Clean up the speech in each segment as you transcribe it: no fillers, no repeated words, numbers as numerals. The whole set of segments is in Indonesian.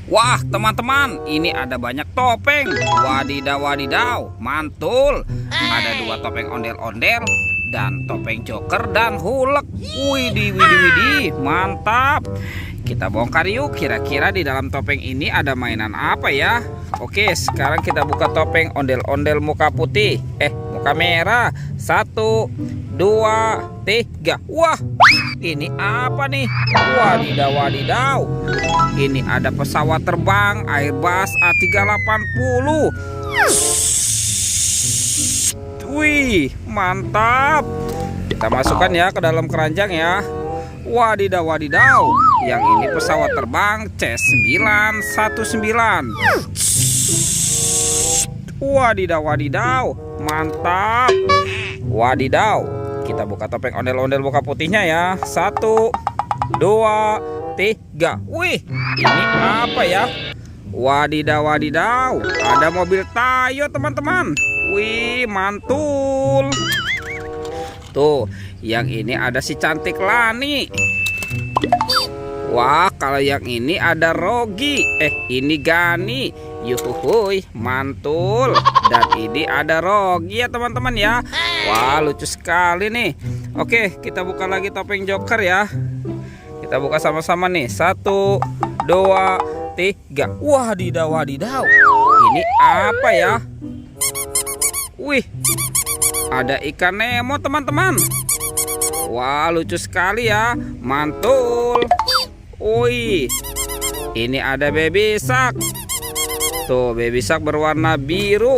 Wah, teman-teman, ini ada banyak topeng. Wadidaw, wadidaw, mantul. Ada dua topeng ondel-ondel dan topeng joker dan hulek. Widih, widih, widih, mantap. Kita bongkar yuk, kira-kira di dalam topeng ini ada mainan apa ya? Oke, sekarang kita buka topeng ondel-ondel muka putih. Muka merah. 1, 2, 3. Wah, ini apa nih? Wadidaw, wadidaw. Ini ada pesawat terbang Airbus A380. Wih, mantap. Kita masukkan ya ke dalam keranjang ya. Wadidaw, wadidaw. Yang ini pesawat terbang C919. Wadidaw, wadidaw, mantap. Wadidaw. Kita buka topeng ondel-ondel muka putihnya ya. 1, 2, 3. Wih, ini apa ya? Wadidaw, wadidaw. Ada mobil Tayo, teman-teman. Wih, mantul. Tuh, yang ini ada si cantik Lani. Wah, kalau yang ini ada Rogi. Ini Gani. Yuhuhuy, mantul. Dan ini ada Rogi ya, teman-teman ya. Wah, lucu sekali nih. Oke, kita buka lagi topeng joker ya. Kita buka sama-sama nih. 1, 2, 3. Wadidaw, wadidaw. Ini apa ya? Wih, ada ikan Nemo, teman-teman. Wah, lucu sekali ya. Mantul. Wih, ini ada baby shark. Tuh, baby shark berwarna biru.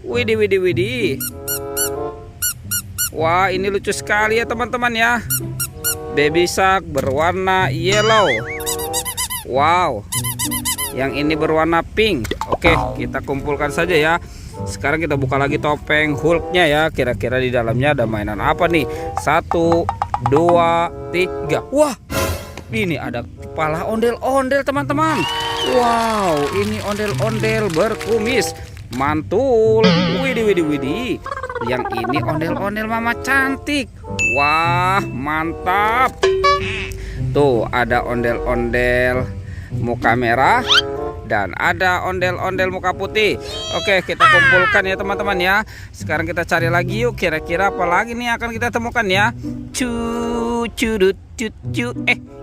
Widih, widih, widih. Wah, ini lucu sekali ya, teman-teman ya. Baby shark berwarna yellow. Wow, yang ini berwarna pink. Oke, kita kumpulkan saja ya. Sekarang kita buka lagi topeng Hulknya ya. Kira-kira di dalamnya ada mainan apa nih? 1, 2, 3. Wah, ini ada kepala ondel-ondel, teman-teman. Wow, ini ondel-ondel berkumis. Mantul. Widih, widih, widih. Yang ini ondel-ondel mama cantik. Wah, mantap. Tuh, ada ondel-ondel muka merah dan ada ondel-ondel muka putih. Oke, kita kumpulkan ya, teman-teman ya. Sekarang kita cari lagi yuk, kira-kira apa lagi nih akan kita temukan ya.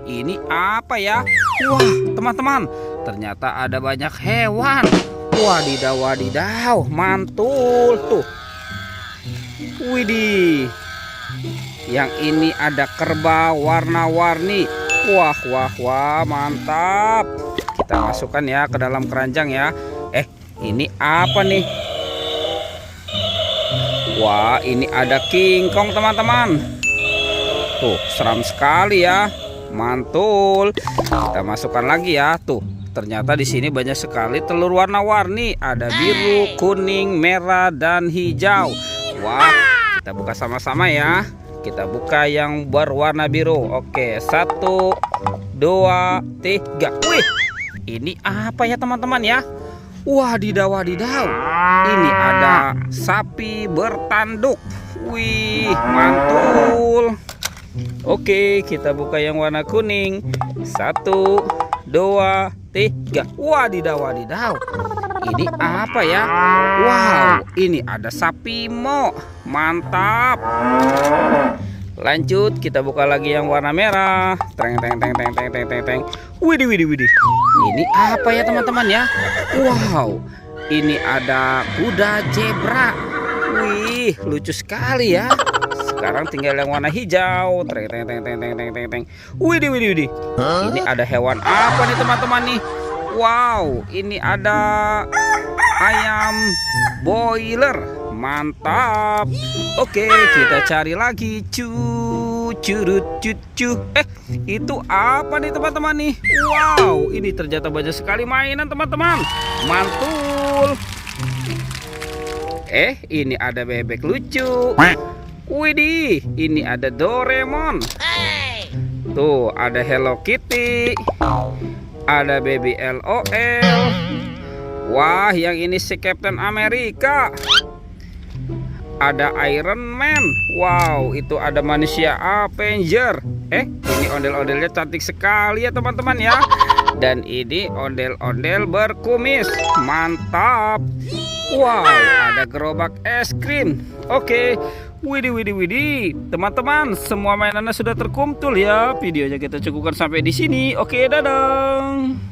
Ini apa ya? Wah, teman-teman, ternyata ada banyak hewan. Wadidaw, wadidaw, mantul tuh. Widih. Yang ini ada kerbau warna-warni. Wah, wah, wah, mantap. Kita masukkan ya ke dalam keranjang ya. Ini apa nih? Wah, ini ada King Kong, teman-teman. Tuh, seram sekali ya. Mantul. Kita masukkan lagi ya. Tuh, ternyata di sini banyak sekali telur warna-warni. Ada biru, kuning, merah, dan hijau. Wah, kita buka sama-sama ya. Kita buka yang berwarna biru. Oke, 1, 2, 3. Wih, ini apa ya, teman-teman ya? Wadidaw, wadidaw. Ini ada sapi bertanduk. Wih, mantul. Oke, kita buka yang warna kuning. 1, 2, 3. Wadidaw, wadidaw. Ini apa ya? Wow, ini ada sapi mo. Mantap. Lanjut, kita buka lagi yang warna merah. Teng, teng, teng, teng, teng, teng, teng, teng. Widih, widih, widih. Ini apa ya, teman-teman ya? Wow, ini ada kuda zebra. Wih, lucu sekali ya. Sekarang tinggal yang warna hijau. Teng, teng, teng, teng, teng, teng, teng, teng. Widih, widih, widih. Ini ada hewan apa nih, teman-teman nih? Wow, ini ada ayam boiler. Mantap. Oke, kita cari lagi. Itu apa nih, teman-teman nih? Wow, ini ternyata banyak sekali mainan, teman-teman. Mantul. Ini ada bebek lucu. Widih, ini ada Doraemon. Tuh, ada Hello Kitty. Ada Baby LOL. Wah, yang ini si Captain America. Ada Iron Man. Wow, itu ada manusia Avenger. Ini ondel-ondelnya cantik sekali ya, teman-teman ya. Dan ini ondel-ondel berkumis. Mantap. Wow, ada gerobak es krim. Oke. Widih, widih, widih. Teman-teman, semua mainannya sudah terkumpul ya. Videonya kita cukupkan sampai di sini. Oke, dadah.